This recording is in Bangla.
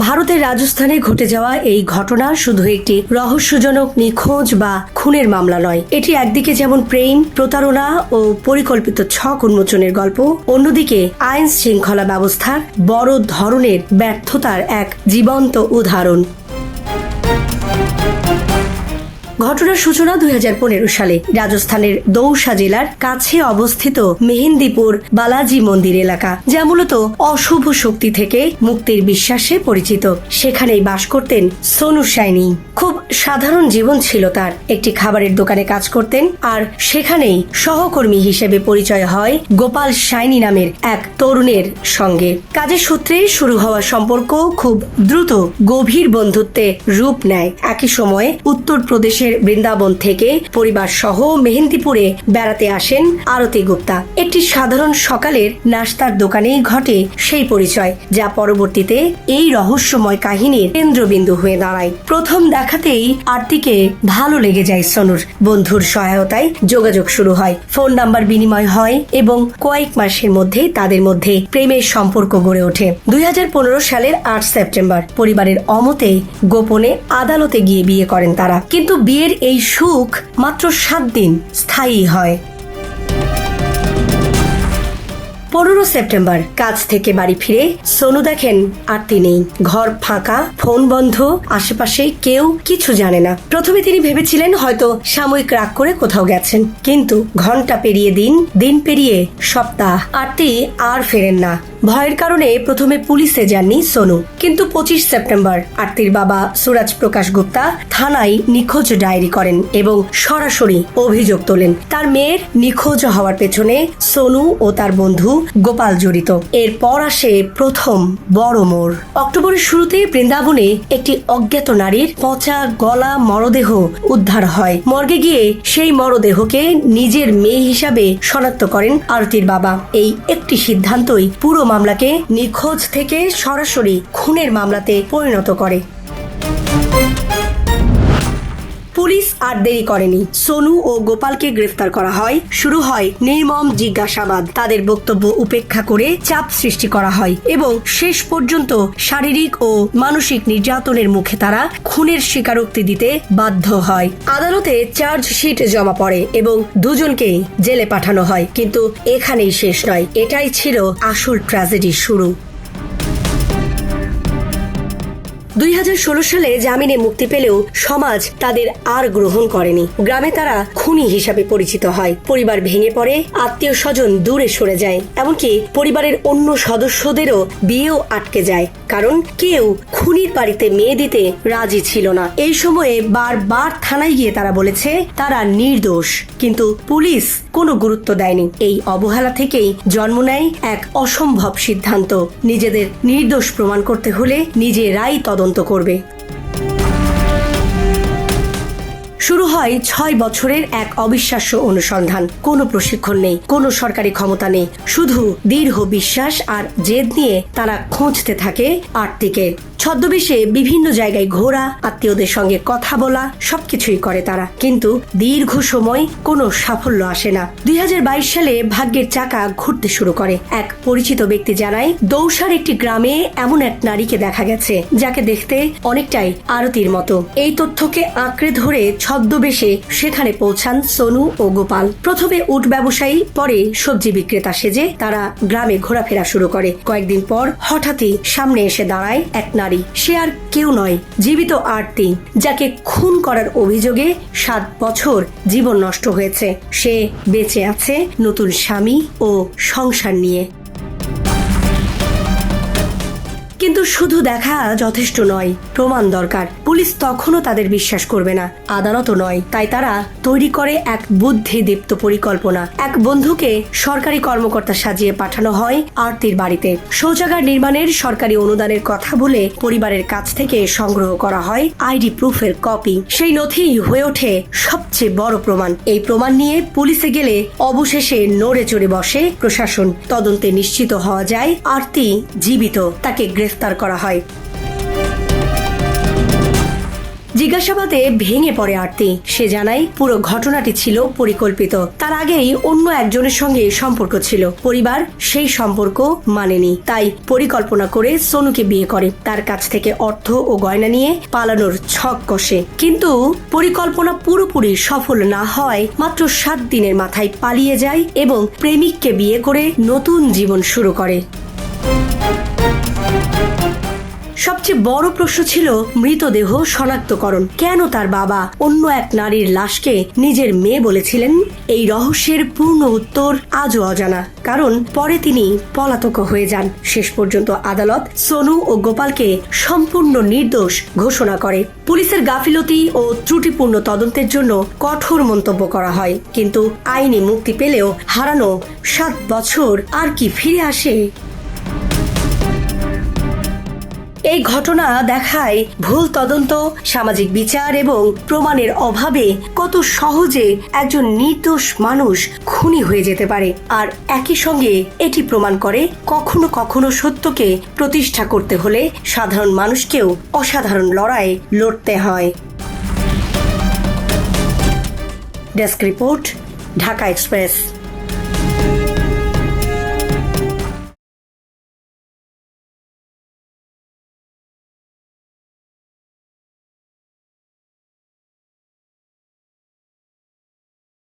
ভারতের রাজস্থানে ঘটে যাওয়া এই ঘটনা শুধু একটি রহস্যজনক নিখোঁজ বা খুনের মামলা নয়। এটি একদিকে যেমন প্রেম, প্রতারণা ও পরিকল্পিত ছক উন্মোচনের গল্প, অন্যদিকে আইন শৃঙ্খলা ব্যবস্থার বড় ধরনের ব্যর্থতার এক জীবন্ত উদাহরণ। ঘটনার সূচনা 2015 সালে রাজস্থানের দৌসা জেলার কাছে অবস্থিত মেহেন্দিপুর বালাজি মন্দির এলাকা, যা মূলত অশুভ শক্তি থেকে মুক্তির বিশ্বাসে পরিচিত। সেখানেই বাস করতেন সোনু সাইনি। খুব সাধারণ জীবন ছিল তার। একটি খাবারের দোকানে কাজ করতেন, আর সেখানেই সহকর্মী হিসেবে পরিচয় হয় গোপাল সাইনি নামের এক তরুণের সঙ্গে। কাজের সূত্রে শুরু হওয়া সম্পর্ক খুব দ্রুত গভীর বন্ধুত্বে রূপ নেয়। একই সময়ে উত্তরপ্রদেশের বৃন্দাবন থেকে পরিবার সহ মেহেন্দিপুরে বেড়াতে আসেন আরতি গুপ্তা। একটি সাধারণ সকালের নাস্তার দোকানেই ঘটে সেই পরিচয়, যা পরবর্তীতে এই রহস্যময় কাহিনীর কেন্দ্রবিন্দু হয়ে দাঁড়ায়। প্রথম দেখাতেই আরতিকে ভালো লেগে যায় সোনুর। বন্ধুর সহায়তায় যোগাযোগ শুরু হয়, ফোন নাম্বার বিনিময় হয় এবং কয়েক মাসের মধ্যে তাদের মধ্যে প্রেমের সম্পর্ক গড়ে ওঠে। 2015 সালের 8 সেপ্টেম্বর পরিবারের অমতে গোপনে আদালতে গিয়ে বিয়ে করেন তারা। কিন্তু বিয়ের এই সুখ মাত্র 7 দিন স্থায়ী হয়। 15 সেপ্টেম্বর কাজ থেকে বাড়ি ফিরে সোনু দেখেন আরতি নেই। ঘর ফাঁকা, ফোন বন্ধ, আশেপাশে কেউ কিছু জানে না। প্রথমে তিনি ভেবেছিলেন হয়তো সাময়িক রাগ করে কোথাও গেছেন, কিন্তু ঘন্টা পেরিয়ে দিন, দিন পেরিয়ে সপ্তাহ, আরতি আর ফেরেন না। ভয়ের কারণে প্রথমে পুলিশে যাননি সোনু, কিন্তু 25 সেপ্টেম্বর আরতির বাবা সুরাজ প্রকাশ গুপ্তা থানায় নিখোঁজ ডায়েরি করেন এবং সরাসরি অভিযোগ তোলেন তার মেয়ের নিখোঁজ হওয়ার পেছনে সোনু ও তার বন্ধু গোপাল জড়িত। এরপর আসে প্রথম বড় মোড়। অক্টোবরের শুরুতে বৃন্দাবনে একটি অজ্ঞাত নারীর পচা গলা মরদেহ উদ্ধার হয়। মর্গে গিয়ে সেই মরদেহকে নিজের মেয়ে হিসাবে শনাক্ত করেন আরতির বাবা। এই একটি সিদ্ধান্তই পুরো মামলাকে নিখোঁজ থেকে সরাসরি খুনের মামলাতে পরিণত করে। পুলিশ আর দেরি করেনি, সোনু ও গোপালকে গ্রেফতার করা হয়। শুরু হয় নির্মম জিজ্ঞাসাবাদ। তাদের বক্তব্য উপেক্ষা করে চাপ সৃষ্টি করা হয় এবং শেষ পর্যন্ত শারীরিক ও মানসিক নির্যাতনের মুখে তারা খুনের স্বীকারোক্তি দিতে বাধ্য হয়। আদালতে চার্জশিট জমা পড়ে এবং দুজনকেই জেলে পাঠানো হয়। কিন্তু এখানেই শেষ নয়, এটাই ছিল আসল ট্র্যাজেডির শুরু। 2016 সালে জামিনে মুক্তি পেলেও সমাজ তাদের আর গ্রহণ করেনি। গ্রামে তারা খুনি হিসাবে পরিচিত হয়। পরিবার ভেঙে পড়ে, আত্মীয় স্বজন দূরে সরে যায়, এমনকি পরিবারের অন্য সদস্যদেরও বিয়েও আটকে যায়, কারণ কেউ খুনির বাড়িতে মেয়ে দিতে রাজি ছিল না। এই সময়ে বারবার থানায় গিয়ে তারা বলেছে তারা নির্দোষ, কিন্তু পুলিশ কোনো গুরুত্ব দেয়নি। এই অবহেলা থেকেই জন্ম নেয় এক অসম্ভব সিদ্ধান্ত, নিজেদের নির্দোষ প্রমাণ করতে হলে নিজেরাই তদন্ত করবে। শুরু হয় 6 বছরের এক অবিশ্বাস্য অনুসন্ধান। কোনো প্রশিক্ষণ নেই, কোনো সরকারি ক্ষমতা নেই, শুধু দৃঢ় বিশ্বাস আর জেদ নিয়ে তারা খুঁজতে থাকে আরতিকে। ছদ্মবেশে বিভিন্ন জায়গায় ঘোরা, আত্মীয়দের সঙ্গে কথা বলা, সবকিছুই করে তারা, কিন্তু দীর্ঘ সময় কোনো সাফল্য আসে না। 2022 সালে ভাগ্যের চাকা ঘুরতে শুরু করে। এক পরিচিত ব্যক্তি জানায় দৌসার একটি গ্রামে এমন এক নারীকে দেখা গেছে যাকে দেখতে অনেকটাই আরতির মতো। এই তথ্যকে আঁকড়ে ধরে ছদ্মবেশে সেখানে পৌঁছান সোনু ও গোপাল। প্রথমে উট ব্যবসায়ী, পরে সবজি বিক্রেতা সেজে তারা গ্রামে ঘোরাফেরা শুরু করে। কয়েকদিন পর হঠাৎই সামনে এসে দাঁড়ায় এক নারী। সে আর কেউ নয়, জীবিত আরতি, যাকে খুন করার অভিযোগে 7 বছর জীবন নষ্ট হয়েছে। সে বেঁচে আছে নতুন স্বামী ও সংসার নিয়ে। কিন্তু শুধু দেখা যথেষ্ট নয়, প্রমাণ দরকার। পুলিশ তখনও তাদের বিশ্বাস করবে না, আদালতও নয়। তাই তারা তৈরি করে এক বুদ্ধিদীপ্ত পরিকল্পনা। এক বন্ধুকে সরকারি কর্মকর্তা সাজিয়ে পাঠানো হয় আরতির বাড়িতে। শৌচাগার নির্মাণের সরকারি অনুদানের কথা বলে পরিবারের কাছ থেকে সংগ্রহ করা হয় আইডি প্রুফের কপি। সেই নথি হয়ে ওঠে সবচেয়ে বড় প্রমাণ। এই প্রমাণ নিয়ে পুলিশে গেলে অবশেষে নড়ে চড়ে বসে প্রশাসন। তদন্তে নিশ্চিত হওয়া যায় আরতি জীবিত। তাকে গ্রেফতার করা হয়। জিজ্ঞাসাবাদে ভেঙে পড়ে আরতি। সে জানায় পুরো ঘটনাটি ছিল পরিকল্পিত। তার আগেই অন্য একজনের সঙ্গে সম্পর্ক ছিল। পরিবার সেই সম্পর্ক মানেনি, তাই পরিকল্পনা করে সোনুকে বিয়ে করে। তার কাছ থেকে অর্থ ও গয়না নিয়ে পালানোর ছক কষে, কিন্তু পরিকল্পনা পুরোপুরি সফল না হয় মাত্র 7 দিনের মাথায় পালিয়ে যায় এবং প্রেমিককে বিয়ে করে নতুন জীবন শুরু করে। সবচেয়ে বড় প্রশ্ন ছিল মৃতদেহ শনাক্তকরণ। কেন তার বাবা অন্য এক নারীর লাশকে নিজের মেয়ে বলেছিলেন? এই রহস্যের পূর্ণ উত্তর আজও অজানা, কারণ পরে তিনি পলাতক হয়ে যান। শেষ পর্যন্ত আদালত সোনু ও গোপালকে সম্পূর্ণ নির্দোষ ঘোষণা করে। পুলিশের গাফিলতি ও ত্রুটিপূর্ণ তদন্তের জন্য কঠোর মন্তব্য করা হয়, কিন্তু আইনি মুক্তি পেলেও হারানো 7 বছর আর কি ফিরে আসে? এই ঘটনা দেখায় ভুল তদন্ত, সামাজিক বিচার এবং প্রমাণের অভাবে কত সহজে একজন নির্দোষ মানুষ খুনি হয়ে যেতে পারে। আর একই সঙ্গে এটি প্রমাণ করে কখনো কখনো সত্যকে প্রতিষ্ঠা করতে হলে সাধারণ মানুষকেও অসাধারণ লড়াই লড়তে হয়। Desk report, Dhaka express.